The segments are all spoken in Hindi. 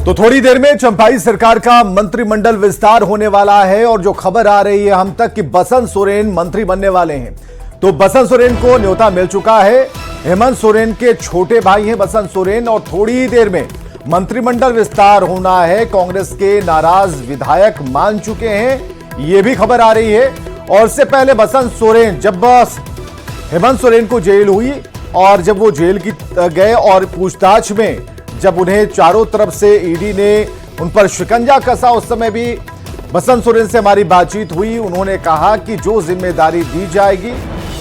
तो थोड़ी देर में चंपाई सरकार का मंत्रिमंडल विस्तार होने वाला है और जो खबर आ रही है हम तक कि बसंत सोरेन मंत्री बनने वाले हैं। तो बसंत सोरेन को न्योता मिल चुका है। हेमंत सोरेन के छोटे भाई हैं बसंत सोरेन और थोड़ी देर में मंत्रिमंडल विस्तार होना है। कांग्रेस के नाराज विधायक मान चुके हैं, यह भी खबर आ रही है। और इससे पहले बसंत सोरेन जब हेमंत सोरेन को जेल हुई और जब वो जेल की गए और पूछताछ में जब उन्हें चारों तरफ से ईडी ने उन पर शिकंजा कसा, उस समय भी बसंत सोरेन से हमारी बातचीत हुई। उन्होंने कहा कि जो जिम्मेदारी दी जाएगी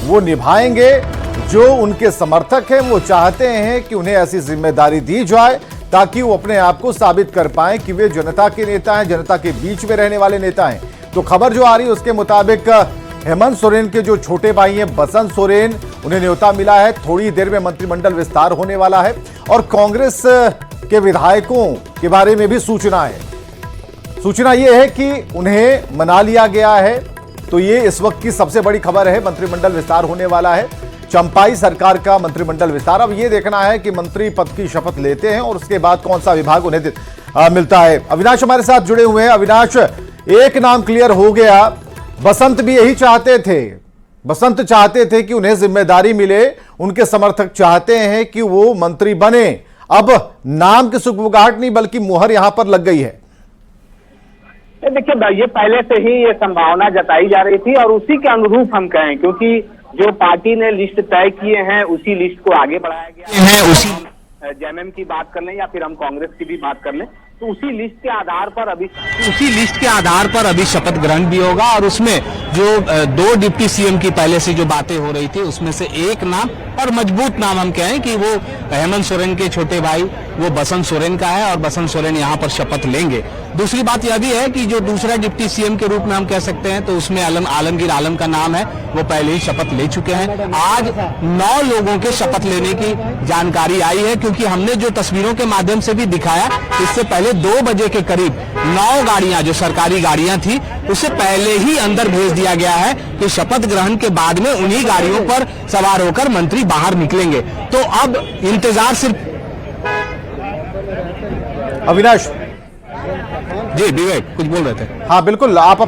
वो निभाएंगे। जो उनके समर्थक हैं वो चाहते हैं कि उन्हें ऐसी जिम्मेदारी दी जाए ताकि वो अपने आप को साबित कर पाएं कि वे जनता के नेता हैं, जनता के बीच में रहने वाले नेता हैं। तो खबर जो आ रही है उसके मुताबिक हेमंत सोरेन के जो छोटे भाई हैं बसंत सोरेन, उन्हें न्योता मिला है। थोड़ी देर में मंत्रिमंडल विस्तार होने वाला है और कांग्रेस के विधायकों के बारे में भी सूचना है। सूचना यह है कि उन्हें मना लिया गया है। तो ये इस वक्त की सबसे बड़ी खबर है। मंत्रिमंडल विस्तार होने वाला है, चंपाई सरकार का मंत्रिमंडल विस्तार। अब ये देखना है कि मंत्री पद की शपथ लेते हैं और उसके बाद कौन सा विभाग उन्हें मिलता है। अविनाश हमारे साथ जुड़े हुए हैं। अविनाश, एक नाम क्लियर हो गया, बसंत भी यही चाहते थे। बसंत चाहते थे कि उन्हें जिम्मेदारी मिले, उनके समर्थक चाहते हैं कि वो मंत्री बने। अब नाम की सुगबुगाहट नहीं बल्कि मुहर यहां पर लग गई है। देखिए, ये पहले से ही ये संभावना जताई जा रही थी और उसी के अनुरूप हम कहें, क्योंकि जो पार्टी ने लिस्ट तय किए हैं उसी लिस्ट को आगे बढ़ाया गया है। उसी जेएमएम की बात कर लें या फिर हम कांग्रेस की भी बात कर लें, तो उसी लिस्ट के आधार पर अभी शपथ ग्रहण भी होगा। और उसमें जो दो डिप्टी सीएम की पहले से जो बातें हो रही थी उसमें से एक नाम और मजबूत नाम हम कहें कि वो हेमंत सोरेन के छोटे भाई वो बसंत सोरेन का है और बसंत सोरेन यहाँ पर शपथ लेंगे। दूसरी बात यह भी है कि जो दूसरा डिप्टी सीएम के रूप में हम कह सकते हैं तो उसमें आलमगीर आलम का नाम है, वो पहले ही शपथ ले चुके हैं। आज 9 लोगों के शपथ लेने की जानकारी आई है, क्योंकि हमने जो तस्वीरों के माध्यम से भी दिखाया, इससे पहले 2 बजे के करीब 9 गाड़ियां जो सरकारी गाड़ियां थी उसे पहले ही अंदर भेज दिया गया है कि शपथ ग्रहण के बाद में उन्हीं गाड़ियों पर सवार होकर मंत्री बाहर निकलेंगे। तो अब इंतजार सिर्फ अविनाश जी विवेक कुछ बोल रहे थे। हाँ बिल्कुल, आप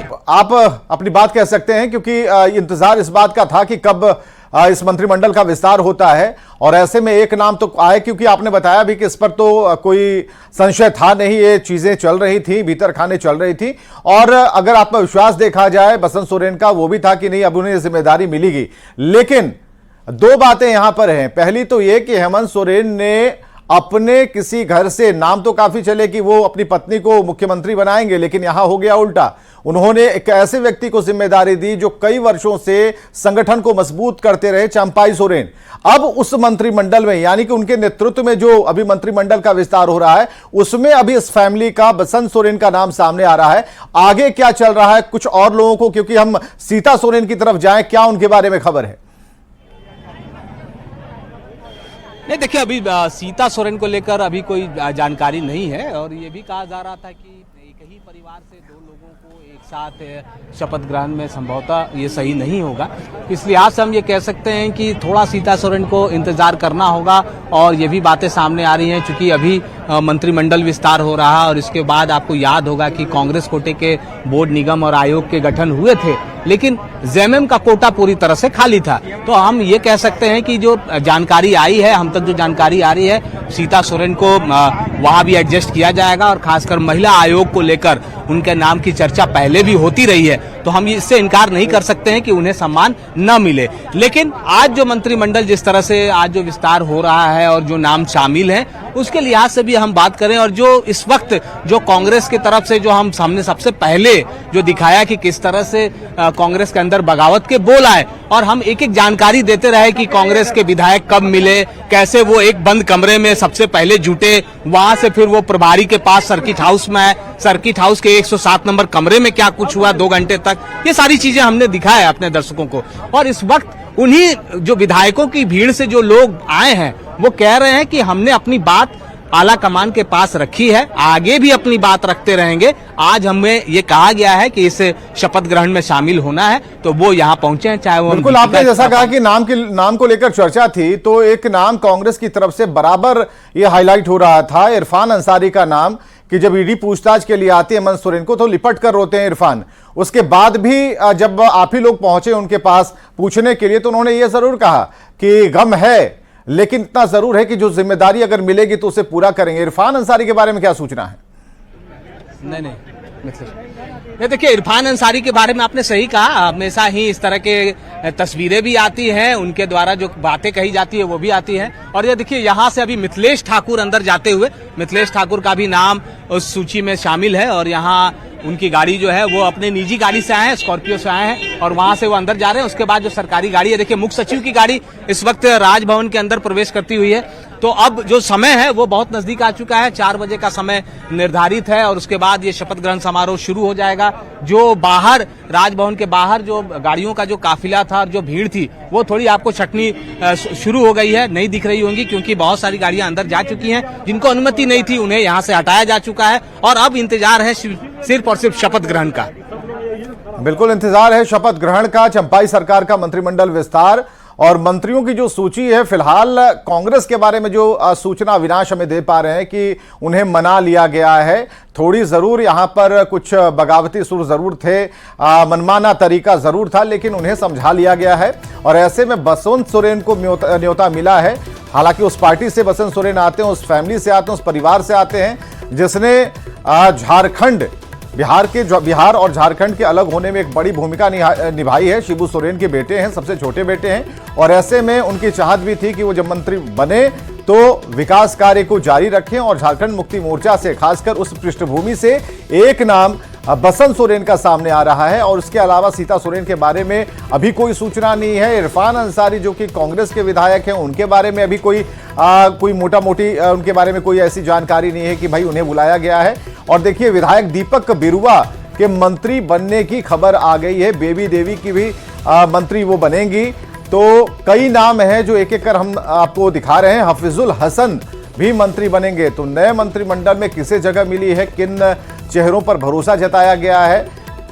अपनी बात कह सकते हैं, क्योंकि इंतजार इस बात का था कि कब इस मंत्रिमंडल का विस्तार होता है। और ऐसे में एक नाम तो आए, क्योंकि आपने बताया भी कि इस पर तो कोई संशय था नहीं, ये चीजें चल रही थी, भीतर खाने चल रही थी। और अगर आत्मविश्वास देखा जाए बसंत सोरेन का, वो भी था कि नहीं अब उन्हें जिम्मेदारी मिलेगी। लेकिन 2 बातें यहां पर हैं। पहली तो यह कि हेमंत सोरेन ने अपने किसी घर से, नाम तो काफी चले कि वो अपनी पत्नी को मुख्यमंत्री बनाएंगे, लेकिन यहां हो गया उल्टा। उन्होंने एक ऐसे व्यक्ति को जिम्मेदारी दी जो कई वर्षों से संगठन को मजबूत करते रहे, चंपाई सोरेन। अब उस मंत्रिमंडल में, यानी कि उनके नेतृत्व में जो अभी मंत्रिमंडल का विस्तार हो रहा है, उसमें अभी इस फैमिली का, बसंत सोरेन का नाम सामने आ रहा है। आगे क्या चल रहा है कुछ और लोगों को, क्योंकि हम सीता सोरेन की तरफ जाएं, क्या उनके बारे में खबर है? नहीं, देखिए अभी सीता सोरेन को लेकर अभी कोई जानकारी नहीं है। और ये भी कहा जा रहा था कि एक ही परिवार से 2 लोगों को एक साथ शपथ ग्रहण में संभवतः ये सही नहीं होगा। इस लिहाज से हम ये कह सकते हैं कि थोड़ा सीता सोरेन को इंतजार करना होगा। और ये भी बातें सामने आ रही हैं, चूंकि अभी मंत्रिमंडल विस्तार हो रहा है और इसके बाद आपको याद होगा कि कांग्रेस कोटे के बोर्ड, निगम और आयोग के गठन हुए थे, लेकिन जेएमएम का कोटा पूरी तरह से खाली था। तो हम ये कह सकते हैं कि जो जानकारी आई है, हम तक जो जानकारी आ रही है, सीता सोरेन को वहां भी एडजस्ट किया जाएगा। और खासकर महिला आयोग को लेकर उनके नाम की चर्चा पहले भी होती रही है, तो हम इससे इनकार नहीं कर सकते हैं कि उन्हें सम्मान न मिले। लेकिन आज जो मंत्रिमंडल, जिस तरह से आज जो विस्तार हो रहा है और जो नाम शामिल हैं, उसके लिहाज से भी हम बात करें, और जो इस वक्त जो कांग्रेस की तरफ से जो हमने सबसे पहले जो दिखाया कि किस तरह से कांग्रेस के अंदर बगावत के बोल आए, और हम एक एक जानकारी देते रहे कि कांग्रेस के विधायक कब मिले, कैसे वो एक बंद कमरे में सबसे पहले जुटे, वहां से फिर वो प्रभारी के पास सर्किट हाउस में आए, सर्किट हाउस के 107 नंबर कमरे में क्या कुछ हुआ 2 घंटे तक, ये सारी चीजें हमने दिखाया अपने दर्शकों को। और इस वक्त उन्हीं जो विधायकों की भीड़ से जो लोग आए हैं वो कह रहे हैं कि हमने अपनी बात आला कमान के पास रखी है, आगे भी अपनी बात रखते रहेंगे। आज हमें ये कहा गया है कि इस शपथ ग्रहण में शामिल होना है, तो वो यहाँ पहुंचे हैं, चाहे वो। बिल्कुल, आपने जैसा कहा कि नाम को लेकर चर्चा थी, तो एक नाम कांग्रेस की तरफ से बराबर ये हाईलाइट हो रहा था, इरफान अंसारी का नाम, कि जब ईडी पूछताछ के लिए आती है हेमंत सोरेन को तो लिपट कर रोते हैं इरफान। उसके बाद भी जब आप ही लोग पहुंचे उनके पास पूछने के लिए तो उन्होंने यह जरूर कहा कि गम है, लेकिन इतना जरूर है कि जो जिम्मेदारी अगर मिलेगी तो उसे पूरा करेंगे। इरफान अंसारी के बारे में क्या सूचना है? नहीं देखिए, इरफान अंसारी के बारे में आपने सही कहा। हमेशा ही इस तरह के तस्वीरें भी आती हैं, उनके द्वारा जो बातें कही जाती है वो भी आती हैं। और ये देखिए, यहाँ से अभी मिथिलेश ठाकुर अंदर जाते हुए, मिथिलेश ठाकुर का भी नाम उस सूची में शामिल है। और यहाँ उनकी गाड़ी जो है वो अपने निजी गाड़ी से आए हैं, स्कॉर्पियो से आए हैं और वहां से वो अंदर जा रहे हैं। उसके बाद जो सरकारी गाड़ी है, देखिए मुख्य सचिव की गाड़ी इस वक्त राजभवन के अंदर प्रवेश करती हुई है। तो अब जो समय है वो बहुत नजदीक आ चुका है, 4 बजे का समय निर्धारित है और उसके बाद ये शपथ ग्रहण समारोह शुरू हो जाएगा। जो बाहर राजभवन के बाहर जो गाड़ियों का जो काफिला था और जो भीड़ थी वो थोड़ी आपको छटनी शुरू हो गई है, नहीं दिख रही होंगी, क्योंकि बहुत सारी गाड़ियां अंदर जा चुकी हैं। जिनको अनुमति नहीं थी उन्हें यहां से हटाया जा चुका है और अब इंतजार है सिर्फ और सिर्फ शपथ ग्रहण का। बिल्कुल इंतजार है शपथ ग्रहण का। चंपाई सरकार का मंत्रिमंडल विस्तार और मंत्रियों की जो सूची है, फिलहाल कांग्रेस के बारे में जो सूचना अविनाश हमें दे पा रहे हैं कि उन्हें मना लिया गया है। थोड़ी जरूर यहां पर कुछ बगावती सुर जरूर थे, मनमाना तरीका जरूर था, लेकिन उन्हें समझा लिया गया है। और ऐसे में बसंत सोरेन को न्योता मिला है। हालांकि उस पार्टी से बसंत सोरेन आते हैं, उस फैमिली से आते हैं, उस परिवार से आते हैं जिसने झारखंड, बिहार और झारखंड के अलग होने में एक बड़ी भूमिका निभाई है। शिबू सोरेन के बेटे हैं, सबसे छोटे बेटे हैं और ऐसे में उनकी चाहत भी थी कि वो जब मंत्री बने तो विकास कार्य को जारी रखें। और झारखंड मुक्ति मोर्चा से, खासकर उस पृष्ठभूमि से एक नाम बसंत सोरेन का सामने आ रहा है। और उसके अलावा सीता सोरेन के बारे में अभी कोई सूचना नहीं है। इरफान अंसारी जो कि कांग्रेस के विधायक हैं, उनके बारे में अभी कोई मोटा मोटी उनके बारे में कोई ऐसी जानकारी नहीं है कि भाई उन्हें बुलाया गया है। और देखिए, विधायक दीपक बिरुआ के मंत्री बनने की खबर आ गई है। बेबी देवी की भी मंत्री वो बनेंगी। तो कई नाम हैं जो एक एक कर हम आपको दिखा रहे हैं। हफीजुल हसन भी मंत्री बनेंगे। तो नए मंत्रिमंडल में किसे जगह मिली है, किन चेहरों पर भरोसा जताया गया है,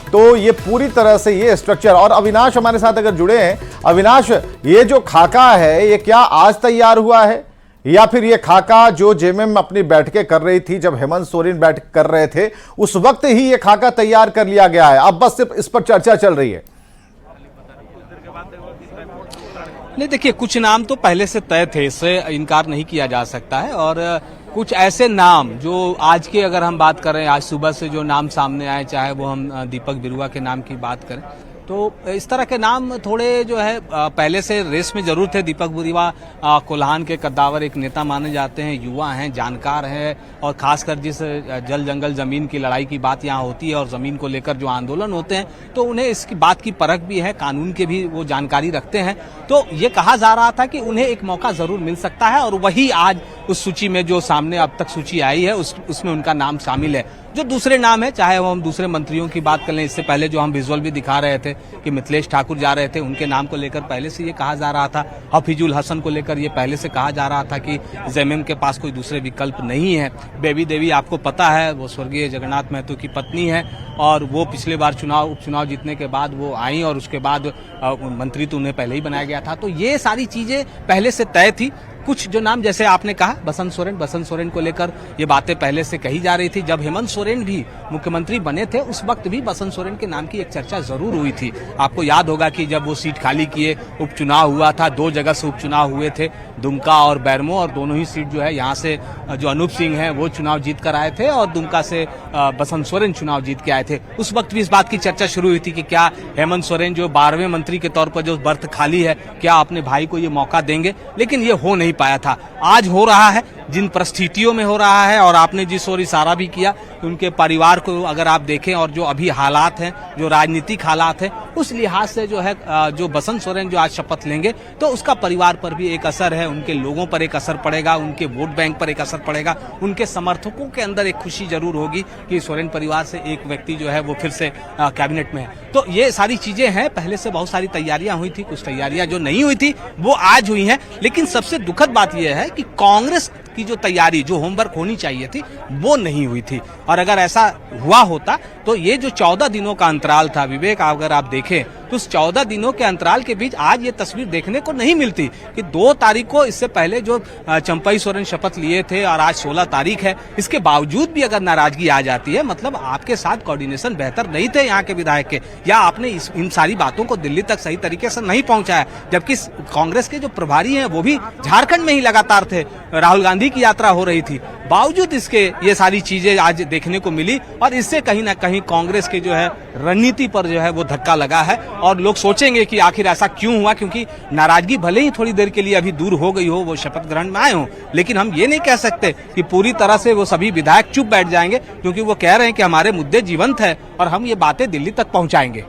तो ये पूरी तरह से ये स्ट्रक्चर। और अविनाश हमारे साथ अगर जुड़े हैं, अविनाश, ये जो खाका है ये क्या आज तैयार हुआ है या फिर ये खाका जो जेएमएम अपनी बैठकें कर रही थी, जब हेमंत सोरेन बैठक कर रहे थे उस वक्त ही ये खाका तैयार कर लिया गया है, अब बस सिर्फ इस पर चर्चा चल रही है? नहीं देखिए, कुछ नाम तो पहले से तय थे, इससे इनकार नहीं किया जा सकता है। और कुछ ऐसे नाम जो आज के अगर हम बात करें, आज सुबह से जो नाम सामने आए, चाहे वो हम दीपक बिरुआ के नाम की बात करें, तो इस तरह के नाम थोड़े जो है पहले से रेस में जरूर थे। दीपक बिरुआ कोल्हान के कद्दावर एक नेता माने जाते हैं, युवा हैं, जानकार हैं और खासकर जिस जल जंगल जमीन की लड़ाई की बात यहाँ होती है और जमीन को लेकर जो आंदोलन होते हैं, तो उन्हें इसकी बात की परख भी है, कानून के भी वो जानकारी रखते हैं। तो ये कहा जा रहा था कि उन्हें एक मौका जरूर मिल सकता है और वही आज उस सूची में जो सामने अब तक सूची आई है उसमें उनका नाम शामिल है। जो दूसरे नाम है, चाहे वो हम दूसरे मंत्रियों की बात कर लें, इससे पहले जो हम विजुअल भी दिखा रहे थे कि मिथिलेश ठाकुर जा रहे थे, उनके नाम को लेकर पहले से ये कहा जा रहा था। हफीजुल हसन को लेकर ये पहले से कहा जा रहा था कि जेएमएम के पास कोई दूसरे विकल्प नहीं है। बेबी देवी आपको पता है, वो स्वर्गीय जगन्नाथ महतो की पत्नी है और वो पिछले बार उपचुनाव जीतने के बाद वो आई और उसके बाद मंत्री तो उन्हें पहले ही बनाया गया था। तो ये सारी चीजें पहले से तय थी। कुछ जो नाम, जैसे आपने कहा बसंत सोरेन को लेकर ये बातें पहले से कही जा रही थी। जब हेमंत सोरेन भी मुख्यमंत्री बने थे उस वक्त भी बसंत सोरेन के नाम की एक चर्चा जरूर हुई थी। आपको याद होगा कि जब वो सीट खाली किए, उपचुनाव हुआ था, 2 जगह से उपचुनाव हुए थे, दुमका और बैरमो, और दोनों ही सीट जो है यहाँ से जो अनूप सिंह हैं वो चुनाव जीत कर आए थे और दुमका से बसंत सोरेन चुनाव जीत के आए थे। उस वक्त भी इस बात की चर्चा शुरू हुई थी कि क्या हेमंत सोरेन जो 12वें मंत्री के तौर पर जो बर्थ खाली है, क्या अपने भाई को ये मौका देंगे, लेकिन ये हो नहीं पाया था। आज हो रहा है, जिन परिस्थितियों में हो रहा है, और आपने जिस ओर इशारा भी किया कि उनके परिवार को अगर आप देखें और जो अभी हालात हैं, जो राजनीतिक हालात हैं, उस लिहाज से जो है जो बसंत सोरेन जो आज शपथ लेंगे तो उसका परिवार पर भी एक असर है, उनके लोगों पर एक असर पड़ेगा, उनके वोट बैंक पर एक असर पड़ेगा, उनके समर्थकों के अंदर एक खुशी जरूर होगी कि सोरेन परिवार से एक व्यक्ति जो है वो फिर से कैबिनेट में है। तो ये सारी चीजें हैं, पहले से बहुत सारी तैयारियां हुई थी, कुछ तैयारियां जो नहीं हुई थी वो आज हुई हैं। लेकिन सबसे दुखद बात यह है कि कांग्रेस की जो तैयारी, जो होमवर्क होनी चाहिए थी, वो नहीं हुई थी। और अगर ऐसा हुआ होता तो ये जो 14 दिनों का अंतराल था, विवेक, अगर आप देखें तो उस 14 दिनों के अंतराल के बीच आज ये तस्वीर देखने को नहीं मिलती कि 2 तारीख को इससे पहले जो चंपई सोरेन शपथ लिए थे और आज 16 तारीख है, इसके बावजूद भी अगर नाराजगी आ जाती है, मतलब आपके साथ कोऑर्डिनेशन बेहतर नहीं थे यहाँ के विधायक के, या आपने इन सारी बातों को दिल्ली तक सही तरीके से नहीं पहुंचाया। जबकि कांग्रेस के जो प्रभारी हैं वो भी झारखंड में ही लगातार थे, राहुल गांधी की यात्रा हो रही थी, बावजूद इसके ये सारी चीजें आज देखने को मिली और इससे कहीं ना कहीं कांग्रेस के जो है रणनीति पर जो है वो धक्का लगा है और लोग सोचेंगे कि आखिर ऐसा क्यों हुआ, क्योंकि नाराजगी भले ही थोड़ी देर के लिए अभी दूर हो गई हो, वो शपथ ग्रहण में आए हो, लेकिन हम ये नहीं कह सकते कि पूरी तरह से वो सभी विधायक चुप बैठ जाएंगे, क्योंकि वो कह रहे हैं कि हमारे मुद्दे जीवंत है और हम ये बातें दिल्ली तक पहुंचाएंगे।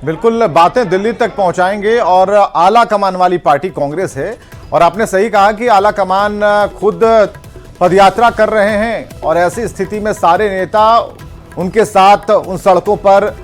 बिल्कुल, बातें दिल्ली तक पहुंचाएंगे और आला कमान वाली पार्टी कांग्रेस है। और आपने सही कहा कि आला कमान खुद पदयात्रा कर रहे हैं और ऐसी स्थिति में सारे नेता उनके साथ उन सड़कों पर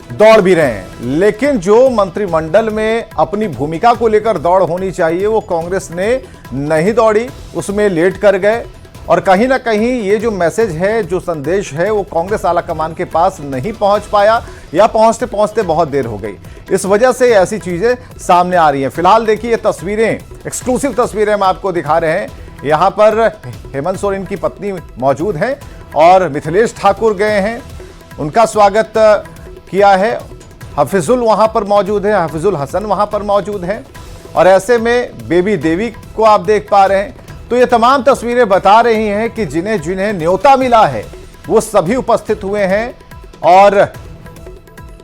दौड़ भी रहे हैं, लेकिन जो मंत्रिमंडल में अपनी भूमिका को लेकर दौड़ होनी चाहिए वो कांग्रेस ने नहीं दौड़ी, उसमें लेट कर गए। और कहीं ना कहीं ये जो मैसेज है, जो संदेश है, वो कांग्रेस आला कमान के पास नहीं पहुंच पाया या पहुंचते पहुंचते बहुत देर हो गई। इस वजह से ऐसी चीजें सामने आ रही हैं। फिलहाल देखिए ये तस्वीरें, एक्सक्लूसिव तस्वीरें हम आपको दिखा रहे हैं। यहाँ पर हेमंत सोरेन की पत्नी मौजूद हैं और मिथिलेश ठाकुर गए हैं, उनका स्वागत किया है। हफीजुल वहां पर मौजूद है, हफीजुल हसन वहां पर मौजूद हैं और ऐसे में बेबी देवी को आप देख पा रहे हैं। तो ये तमाम तस्वीरें बता रही हैं कि जिन्हें जिन्हें न्योता मिला है वो सभी उपस्थित हुए हैं। और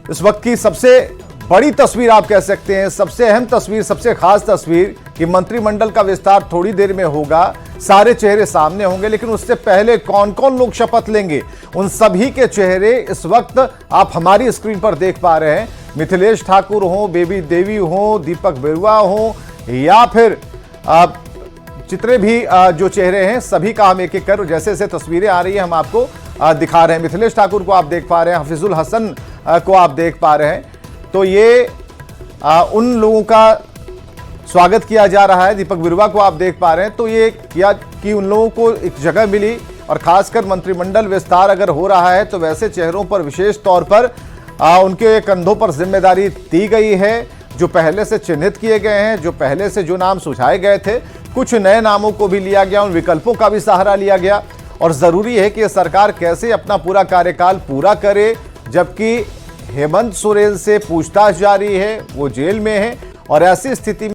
इस वक्त की सबसे बड़ी तस्वीर आप कह सकते हैं, सबसे अहम तस्वीर, सबसे खास तस्वीर कि मंत्रिमंडल का विस्तार थोड़ी देर में होगा, सारे चेहरे सामने होंगे, लेकिन उससे पहले कौन कौन लोग शपथ लेंगे उन सभी के चेहरे इस वक्त आप हमारी स्क्रीन पर देख पा रहे हैं। मिथिलेश ठाकुर हो, बेबी देवी हो, दीपक बिरुआ हो या फिर जितने भी जो चेहरे हैं सभी का हम एक एक कर जैसे जैसे तस्वीरें आ रही है हम आपको दिखा रहे हैं। मिथिलेश ठाकुर को आप देख पा रहे हैं, हफीजुल हसन को आप देख पा रहे हैं। तो ये उन लोगों का स्वागत किया जा रहा है। दीपक बिरुआ को आप देख पा रहे हैं। तो ये किया कि उन लोगों को एक जगह मिली और खासकर मंत्रिमंडल विस्तार अगर हो रहा है तो वैसे चेहरों पर विशेष तौर पर उनके कंधों पर जिम्मेदारी दी गई है, जो पहले से चिन्हित किए गए हैं, जो पहले से जो नाम सुझाए गए थे, कुछ नए नामों को भी लिया गया, उन विकल्पों का भी सहारा लिया गया। और जरूरी है कि यह सरकार कैसे अपना पूरा कार्यकाल पूरा करे, जबकि हेमंत सोरेन से पूछताछ जारी है, वो जेल में है और ऐसी स्थिति में